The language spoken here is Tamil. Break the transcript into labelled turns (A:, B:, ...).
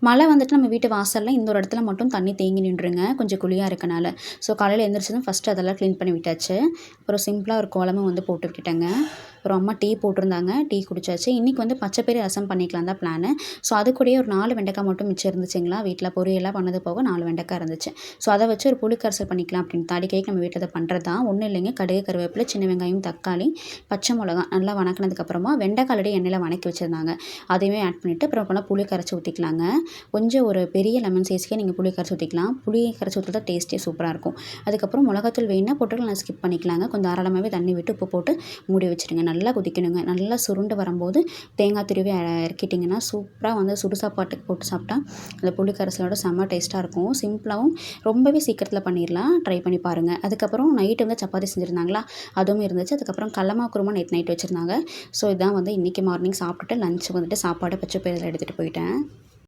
A: மழை வந்துட்டு நம்ம வீட்டு வாசல்ல இந்த ஒரு இடத்துல மட்டும் தண்ணி தேங்கி நின்றுங்க. கொஞ்சம் குழியா இருக்கனால. ஸோ காலையில எந்திரிச்சதும் ஃபர்ஸ்ட்டு அதெல்லாம் க்ளீன் பண்ணி விட்டாச்சு. அப்புறம் சிம்பிளா ஒரு கோலமும் வந்து போட்டு விட்டுட்டேங்க. அப்புறம் அம்மா டீ போட்டிருந்தாங்க. டீ குடிச்சாச்சு. இன்னைக்கு வந்து பச்சை பயிறு ரசம் பண்ணிக்கலாம் தான் பிளானு. ஸோ அது கூடயே ஒரு 4 வெண்டைக்காய் மட்டும் மிச்சம் இருந்துச்சுங்களா, வீட்ல பொரியல்லாம் பண்ணது போக 4 வெண்டைக்காய் இருந்துச்சு. ஸோ அத வச்சு ஒரு புளி கரைசல் பண்ணிக்கலாம் அப்படின்ட்டு. அடிக்கடிக்கு நம்ம வீட்ல இத பண்றது தான். ஒண்ணும் இல்லைங்க. கடுகு, கருவேப்பிலை, சின்ன வெங்காயம், தக்காளி, பச்சை மிளகா நல்லா வணக்குனதுக்கப்புறமா வெண்டைக்காய் ஆல்ரெடி எண்ணெயில வணக்கி வச்சிருந்தாங்க. அதையுமே ஆட் பண்ணிட்டு அப்புறம் போனா புளி கரைச்சு ஊத்திக்கலாங்க. கொஞ்சம் ஒரு பெரிய லெமன் சைஸ்க்கே நீங்கள் புளி கரைச்சி ஊற்றிக்கலாம். புளி கரைச்சி ஊற்றுறது டேஸ்ட்டே சூப்பராக இருக்கும். அதுக்கப்புறம் மிளகாத்தூள் வேணுனா போட்டுக்கலாம், நான் ஸ்கிப் பண்ணிக்கலாங்க. கொஞ்சம் தாராளமாகவே தண்ணி விட்டு உப்பு போட்டு மூடி வச்சுடுங்க. நல்லா கொதிக்கணுங்க. நல்லா சுருண்டு வரும்போது தேங்காய் துருவி இறக்கிட்டிங்கன்னா சூப்பராக வந்து சுடு சாப்பாட்டுக்கு போட்டு சாப்பிட்டா அந்த புளி கரைசலோட செம்ம டேஸ்ட்டாக இருக்கும். சிம்பிளாகவும் ரொம்பவே சீக்கிரத்தில் பண்ணிடலாம். ட்ரை பண்ணி பாருங்கள். அதுக்கப்புறம் நைட்டு வந்து சப்பாத்தி செஞ்சுருந்தாங்களா, அதுவும் இருந்துச்சு. அதுக்கப்புறம் கடலமா குருமா நேற்று நைட் வச்சுருந்தாங்க. ஸோ இதான் வந்து இன்றைக்கி மார்னிங் சாப்பிட்டுட்டு லஞ்சுக்கு வந்துட்டு சாப்பாடு பச்சை பயிரில் எடுத்துகிட்டு போயிட்டேன்.